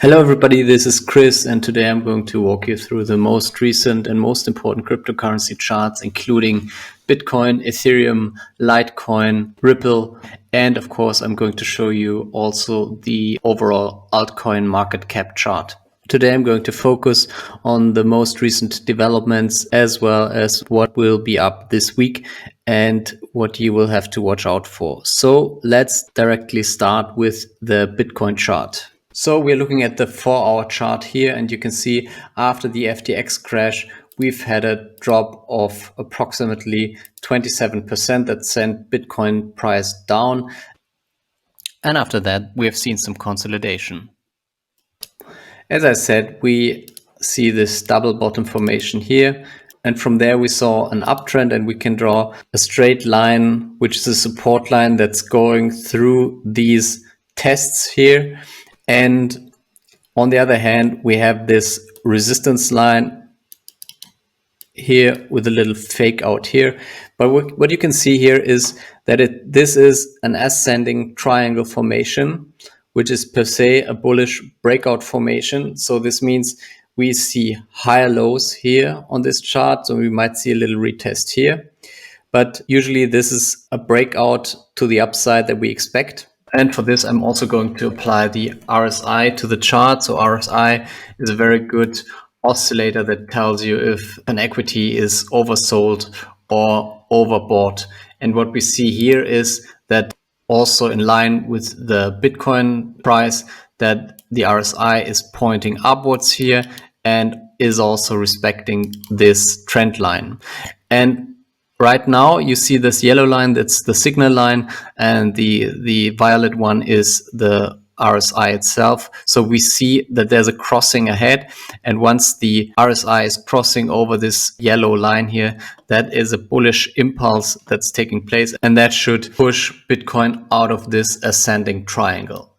Hello everybody, this is Chris, and today I'm going to walk you through the most recent and most important cryptocurrency charts, including Bitcoin, Ethereum, Litecoin, Ripple, and of course I'm going to show you also the overall altcoin market cap chart. Today I'm going to focus on the most recent developments as well as what will be up this week and what you will have to watch out for. So let's directly start with the Bitcoin chart. So we're looking at the 4-hour chart here, and you can see after the FTX crash, we've had a drop of approximately 27% that sent Bitcoin price down. And after that, we have seen some consolidation. As I said, we see this double bottom formation here. And from there, we saw an uptrend, and we can draw a straight line, which is a support line that's going through these tests here. And on the other hand, we have this resistance line here with a little fake out here. But what you can see here is that this is an ascending triangle formation, which is per se a bullish breakout formation. So this means we see higher lows here on this chart. So we might see a little retest here. But usually this is a breakout to the upside that we expect. And for this, I'm also going to apply the RSI to the chart. So RSI is a very good oscillator that tells you if an equity is oversold or overbought. And what we see here is that also in line with the Bitcoin price, that the RSI is pointing upwards here and is also respecting this trend line. And right now, you see this yellow line, that's the signal line, and the violet one is the RSI itself. So we see that there's a crossing ahead. And once the RSI is crossing over this yellow line here, that is a bullish impulse that's taking place. And that should push Bitcoin out of this ascending triangle.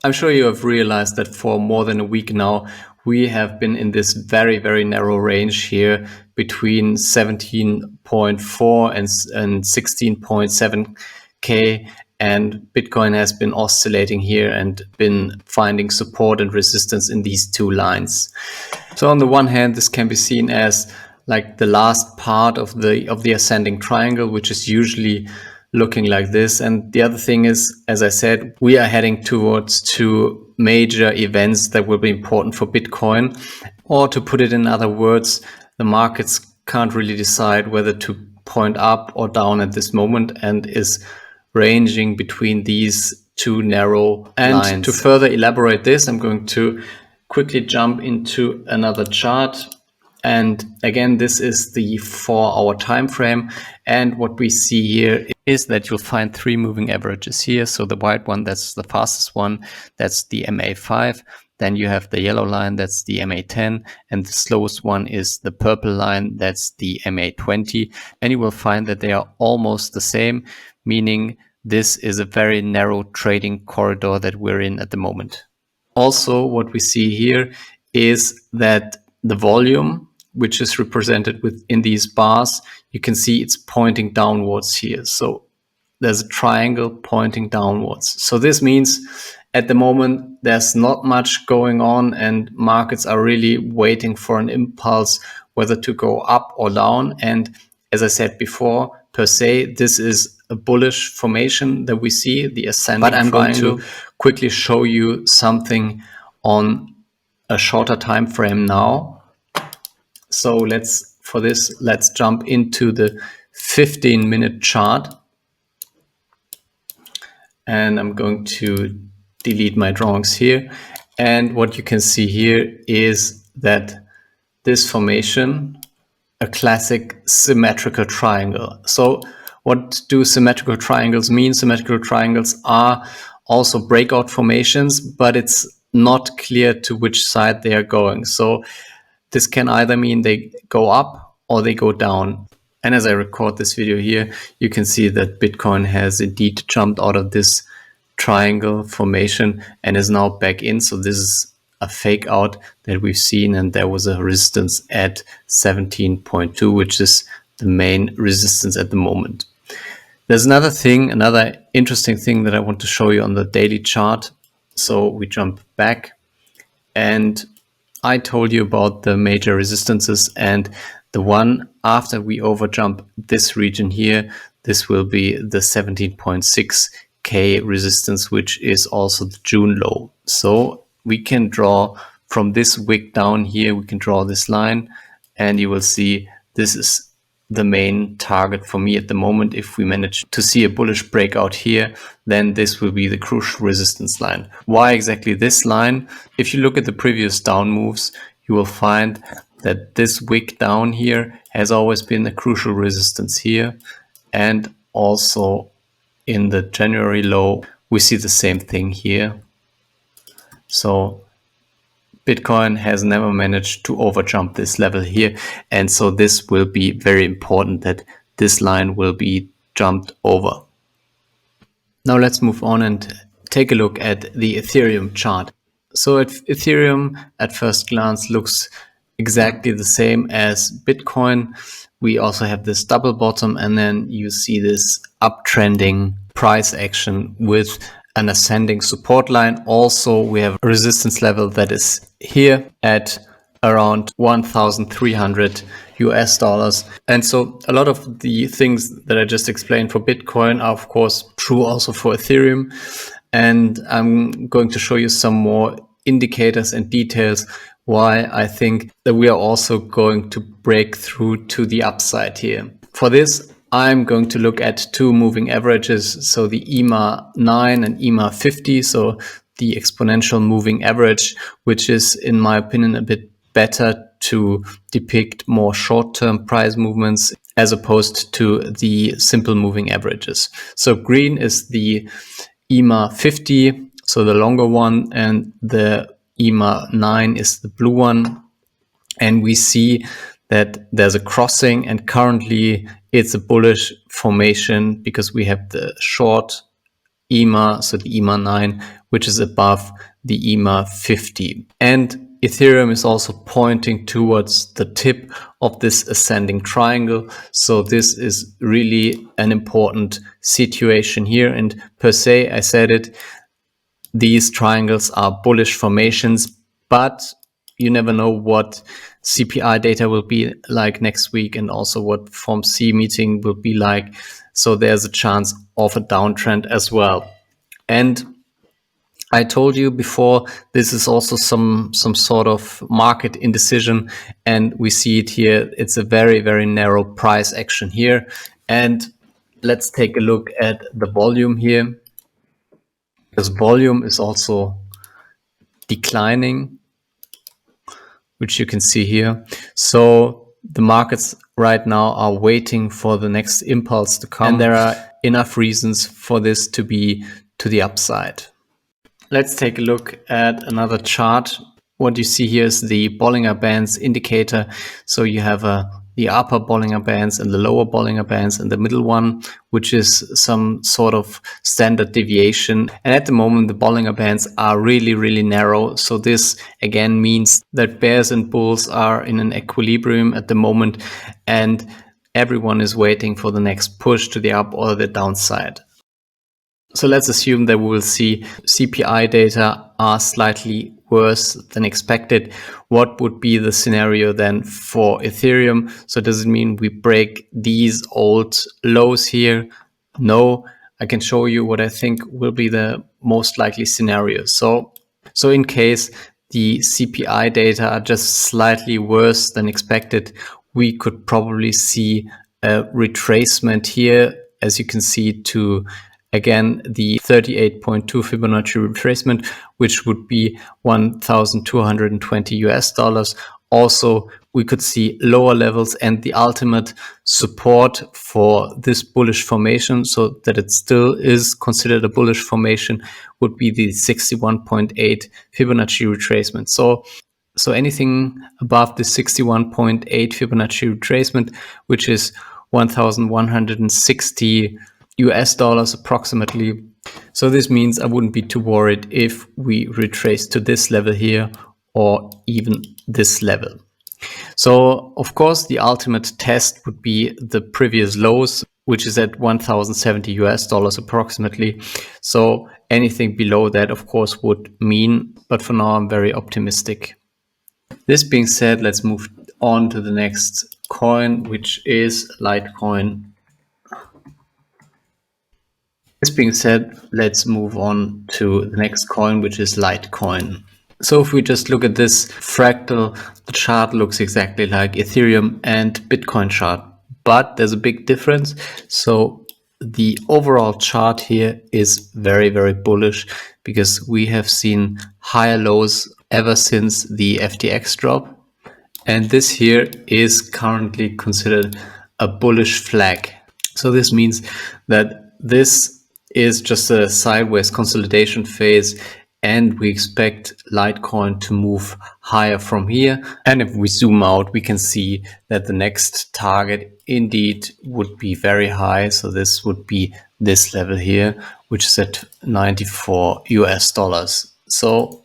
I'm sure you have realized that for more than a week now, we have been in this very, very narrow range here between 17.4 and 16.7K. And Bitcoin has been oscillating here and been finding support and resistance in these two lines. So on the one hand, this can be seen as like the last part of the ascending triangle, which is usually looking like this. And the other thing is, as I said, we are heading towards two major events that will be important for Bitcoin. Or to put it in other words, the markets can't really decide whether to point up or down at this moment and is ranging between these two narrow lines. And to further elaborate this, I'm going to quickly jump into another chart. And again, this is the 4-hour time frame. And what we see here is that you'll find three moving averages here. So the white one, that's the fastest one, that's the MA5. Then you have the yellow line, that's the MA10. And the slowest one is the purple line, that's the MA20. And you will find that they are almost the same, meaning this is a very narrow trading corridor that we're in at the moment. Also, what we see here is that the volume, which is represented within these bars, you can see it's pointing downwards here. So there's a triangle pointing downwards. So this means at the moment, there's not much going on and markets are really waiting for an impulse, whether to go up or down. And as I said before, per se, this is a bullish formation that we see, the ascending triangle. But I'm going to quickly show you something on a shorter time frame now. So let's jump into the 15-minute chart. And I'm going to delete my drawings here. And what you can see here is that this formation, a classic symmetrical triangle. So what do symmetrical triangles mean? Symmetrical triangles are also breakout formations, but it's not clear to which side they are going. So this can either mean they go up or they go down. And as I record this video here, you can see that Bitcoin has indeed jumped out of this triangle formation and is now back in. So this is a fake out that we've seen, and there was a resistance at 17.2, which is the main resistance at the moment. There's another interesting thing that I want to show you on the daily chart. So we jump back And I told you about the major resistances, and the one after we overjump this region here, this will be the 17.6K resistance, which is also the June low. So we can draw from this wick down here, we can draw this line, and you will see this is the main target for me at the moment. If we manage to see a bullish breakout here, then this will be the crucial resistance line. Why exactly this line? If you look at the previous down moves, you will find that this wick down here has always been a crucial resistance here. And also in the January low, we see the same thing here. So Bitcoin has never managed to overjump this level here. And so this will be very important that this line will be jumped over. Now let's move on and take a look at the Ethereum chart. So Ethereum at first glance looks exactly the same as Bitcoin. We also have this double bottom, and then you see this uptrending price action with an ascending support line. Also, we have a resistance level that is here at around 1,300 US dollars. And so a lot of the things that I just explained for Bitcoin are of course true also for Ethereum. And I'm going to show you some more indicators and details why I think that we are also going to break through to the upside here. For this, I'm going to look at two moving averages, so the EMA 9 and EMA 50, so the exponential moving average, which is, in my opinion, a bit better to depict more short-term price movements as opposed to the simple moving averages. So green is the EMA 50, so the longer one, and the EMA 9 is the blue one. And we see that there's a crossing, and currently it's a bullish formation because we have the short EMA, so the EMA 9, which is above the EMA 50. And Ethereum is also pointing towards the tip of this ascending triangle. So this is really an important situation here. And per se, I said it, these triangles are bullish formations, but you never know what CPI data will be like next week, and also what FOMC meeting will be like. So there's a chance of a downtrend as well. And I told you before, this is also some sort of market indecision, and we see it here. It's a very, very narrow price action here. And let's take a look at the volume here, because volume is also declining, which you can see here. So the markets right now are waiting for the next impulse to come, and there are enough reasons for this to be to the upside. Let's take a look at another chart. What you see here is the Bollinger Bands indicator. So you have the upper Bollinger Bands and the lower Bollinger Bands, and the middle one, which is some sort of standard deviation. And at the moment, the Bollinger Bands are really, really narrow. So this again means that bears and bulls are in an equilibrium at the moment, and everyone is waiting for the next push to the up or the downside. So let's assume that we will see CPI data are slightly worse than expected. What would be the scenario then for Ethereum? So does it mean we break these old lows here? No, I can show you what I think will be the most likely scenario. So in case the CPI data are just slightly worse than expected, we could probably see a retracement here, as you can see, to again the 38.2 Fibonacci retracement, which would be 1,220 US dollars. Also, we could see lower levels, and the ultimate support for this bullish formation, so that it still is considered a bullish formation, would be the 61.8 Fibonacci retracement. So anything above the 61.8 Fibonacci retracement, which is 1,160 US dollars approximately. So this means I wouldn't be too worried if we retrace to this level here or even this level. So of course, the ultimate test would be the previous lows, which is at 1,070 US dollars approximately. So anything below that, of course, would mean, but for now, I'm very optimistic. This being said, let's move on to the next coin, which is Litecoin. This being said, let's move on to the next coin, which is Litecoin. So if we just look at this fractal, the chart looks exactly like Ethereum and Bitcoin chart, but there's a big difference. So the overall chart here is very, very bullish because we have seen higher lows ever since the FTX drop. And this here is currently considered a bullish flag. So this means that this is just a sideways consolidation phase, and we expect Litecoin to move higher from here. And if we zoom out, we can see that the next target indeed would be very high. So this would be this level here, which is at 94 US dollars. So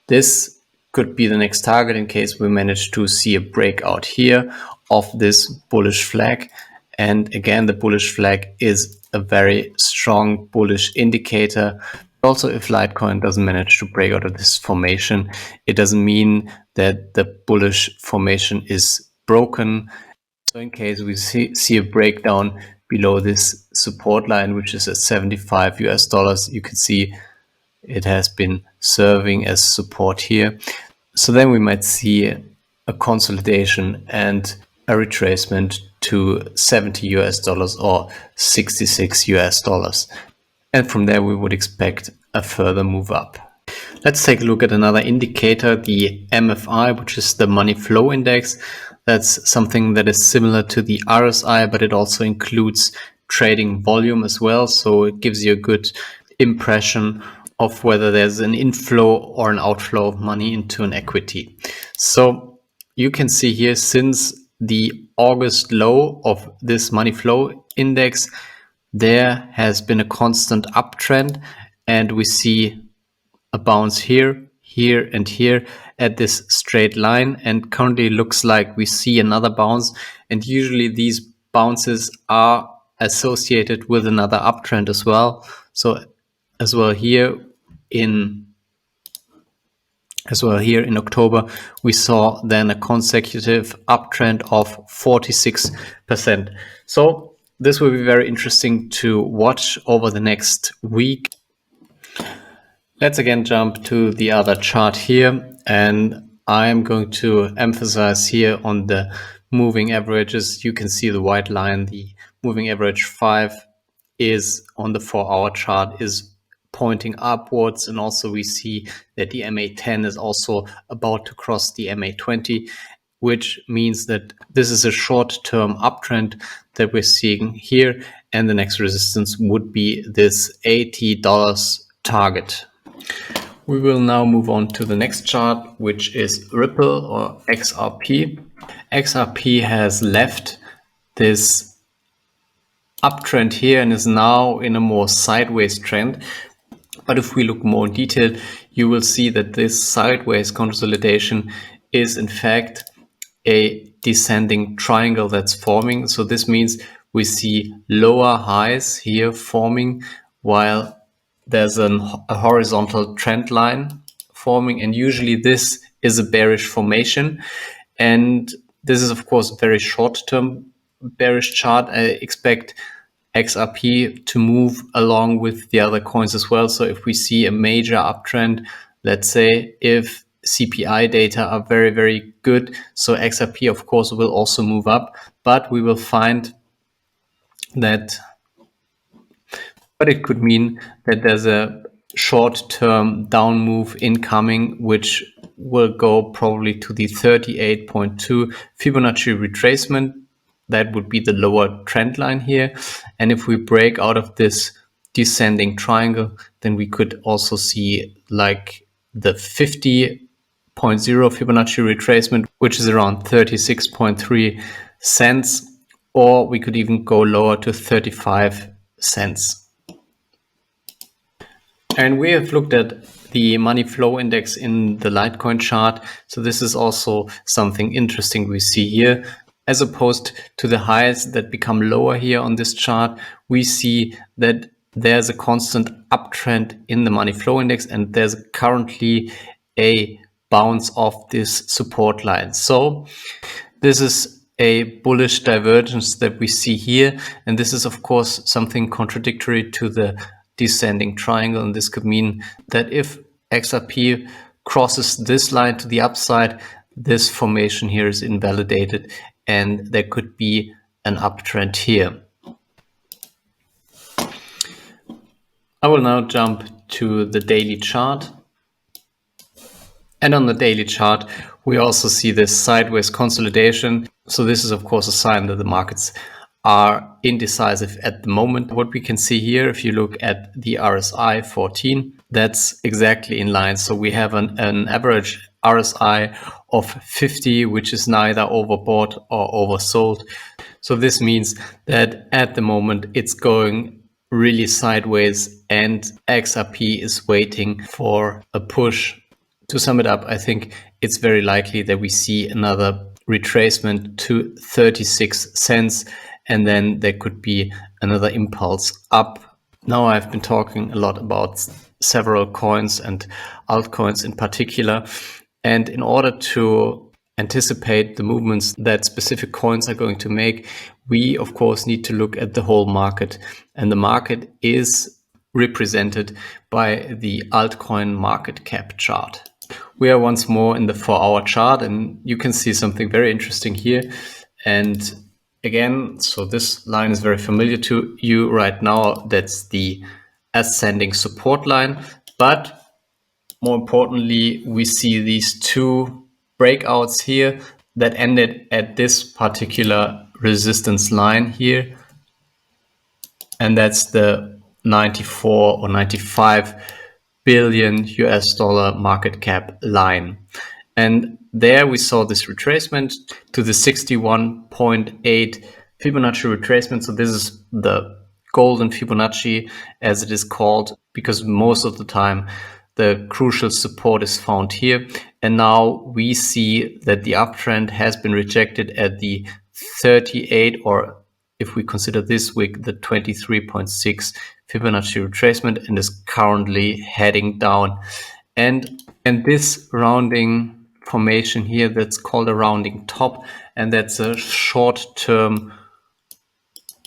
this could be the next target in case we manage to see a breakout here of this bullish flag. And again, the bullish flag is a very strong bullish indicator. Also, if Litecoin doesn't manage to break out of this formation, it doesn't mean that the bullish formation is broken. So in case we see a breakdown below this support line, which is at 75 US dollars, you can see it has been serving as support here. So then we might see a consolidation and a retracement to 70 US dollars or 66 US dollars. And from there, we would expect a further move up. Let's take a look at another indicator, the MFI, which is the money flow index. That's something that is similar to the RSI, but it also includes trading volume as well. So it gives you a good impression of whether there's an inflow or an outflow of money into an equity. So you can see here, since the August low of this money flow index, there has been a constant uptrend, and we see a bounce here, here, and here at this straight line. And currently looks like we see another bounce, and usually these bounces are associated with another uptrend as well. So as well here in October, we saw then a consecutive uptrend of 46%. So this will be very interesting to watch over the next week. Let's again jump to the other chart here, and I'm going to emphasize here on the moving averages. You can see the white line, the moving average 5 is on the 4-hour chart is pointing upwards, and also we see that the MA10 is also about to cross the MA20, which means that this is a short-term uptrend that we're seeing here, and the next resistance would be this $80 target. We will now move on to the next chart, which is Ripple or XRP. XRP has left this uptrend here and is now in a more sideways trend. But if we look more in detail, you will see that this sideways consolidation is in fact a descending triangle that's forming. So this means we see lower highs here forming while there's a horizontal trend line forming, and usually this is a bearish formation. And this is of course a very short-term bearish chart. I expect XRP to move along with the other coins as well. So if we see a major uptrend, let's say if CPI data are very, very good, so XRP of course will also move up, but we will find that, but it could mean that there's a short-term down move incoming, which will go probably to the 38.2 Fibonacci retracement. That would be the lower trend line here. And if we break out of this descending triangle, then we could also see like the 50.0 Fibonacci retracement, which is around 36.3 cents, or we could even go lower to 35 cents. And we have looked at the money flow index in the Litecoin chart. So this is also something interesting we see here. As opposed to the highs that become lower here on this chart, we see that there's a constant uptrend in the money flow index, and there's currently a bounce off this support line. So this is a bullish divergence that we see here, and this is of course something contradictory to the descending triangle, and this could mean that if XRP crosses this line to the upside, this formation here is invalidated and there could be an uptrend here. I will now jump to the daily chart. And on the daily chart, we also see this sideways consolidation. So this is of course a sign that the markets are indecisive at the moment. What we can see here, if you look at the RSI 14, that's exactly in line. So we have an average RSI of 50, which is neither overbought or oversold. So this means that at the moment it's going really sideways and XRP is waiting for a push. To sum it up, I think it's very likely that we see another retracement to 36 cents, and then there could be another impulse up. Now I've been talking a lot about several coins and altcoins in particular, and in order to anticipate the movements that specific coins are going to make, we of course need to look at the whole market, and the market is represented by the altcoin market cap chart. We are once more in the 4-hour chart, and you can see something very interesting here. And again, so this line is very familiar to you right now. That's the ascending support line. But more importantly, we see these two breakouts here that ended at this particular resistance line here. And that's the 94 or 95 billion US dollar market cap line. And there we saw this retracement to the 61.8 Fibonacci retracement. So this is the golden Fibonacci, as it is called, because most of the time the crucial support is found here. And now we see that the uptrend has been rejected at the 38, or if we consider this week, the 23.6 Fibonacci retracement, and is currently heading down. And this rounding formation here, that's called a rounding top, and that's a short-term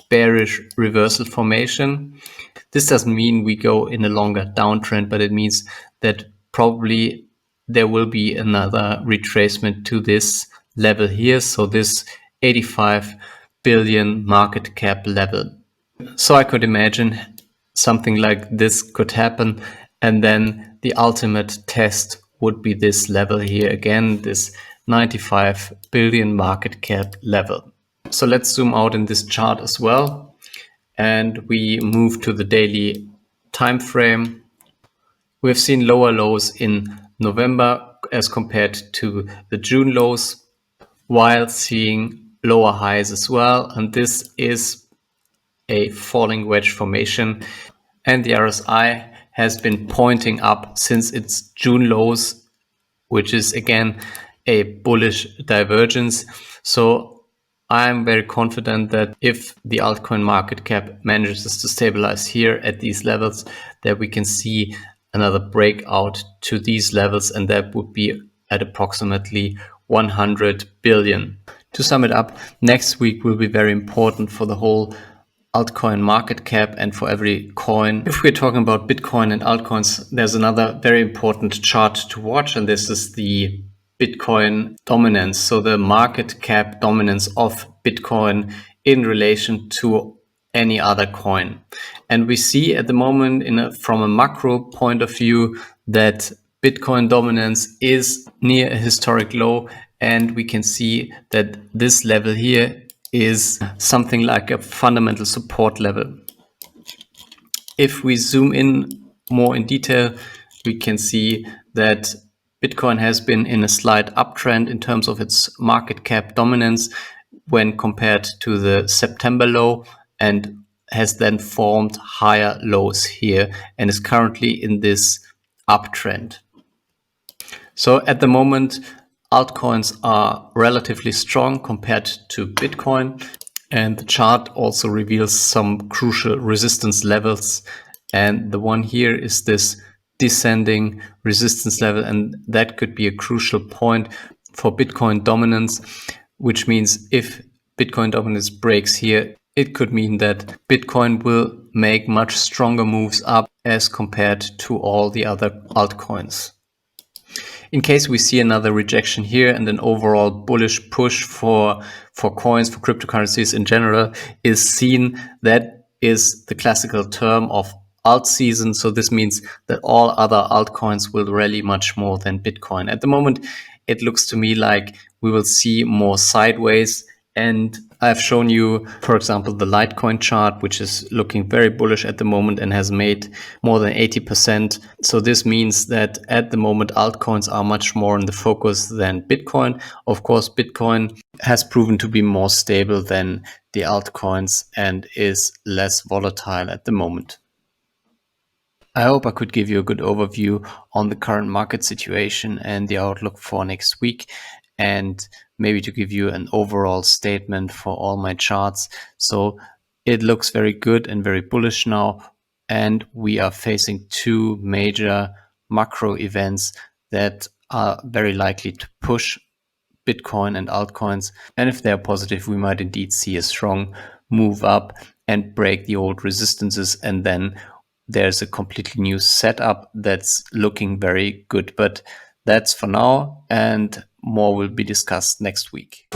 bearish reversal formation. This doesn't mean we go in a longer downtrend, but it means that probably there will be another retracement to this level here. So this 85 billion market cap level. So I could imagine something like this could happen, and then the ultimate test would be this level here again, this 95 billion market cap level. So let's zoom out in this chart as well, and we move to the daily time frame. We've seen lower lows in November as compared to the June lows, while seeing lower highs as well, and this is a falling wedge formation, and the RSI has been pointing up since its June lows, which is again a bullish divergence. So I'm very confident that if the altcoin market cap manages to stabilize here at these levels, that we can see another breakout to these levels, and that would be at approximately 100 billion. To sum it up, next week will be very important for the whole altcoin market cap and for every coin. If we're talking about Bitcoin and altcoins, there's another very important chart to watch, and this is the Bitcoin dominance. So the market cap dominance of Bitcoin in relation to any other coin. And we see at the moment from a macro point of view that Bitcoin dominance is near a historic low, and we can see that this level here is something like a fundamental support level. If we zoom in more in detail, we can see that Bitcoin has been in a slight uptrend in terms of its market cap dominance when compared to the September low, and has then formed higher lows here and is currently in this uptrend. So at the moment, altcoins are relatively strong compared to Bitcoin, and the chart also reveals some crucial resistance levels. And the one here is this descending resistance level, and that could be a crucial point for Bitcoin dominance, which means if Bitcoin dominance breaks here, it could mean that Bitcoin will make much stronger moves up as compared to all the other altcoins. In case we see another rejection here and an overall bullish push for coins, for cryptocurrencies in general is seen, that is the classical term of alt season. So this means that all other altcoins will rally much more than Bitcoin. At the moment, it looks to me like we will see more sideways. And I've shown you, for example, the Litecoin chart, which is looking very bullish at the moment and has made more than 80%. So this means that at the moment, altcoins are much more in the focus than Bitcoin. Of course, Bitcoin has proven to be more stable than the altcoins and is less volatile at the moment. I hope I could give you a good overview on the current market situation and the outlook for next week, and maybe to give you an overall statement for all my charts. So it looks very good and very bullish now, and we are facing two major macro events that are very likely to push Bitcoin and altcoins. And if they're positive, we might indeed see a strong move up and break the old resistances, and then there's a completely new setup that's looking very good. But that's for now, and more will be discussed next week.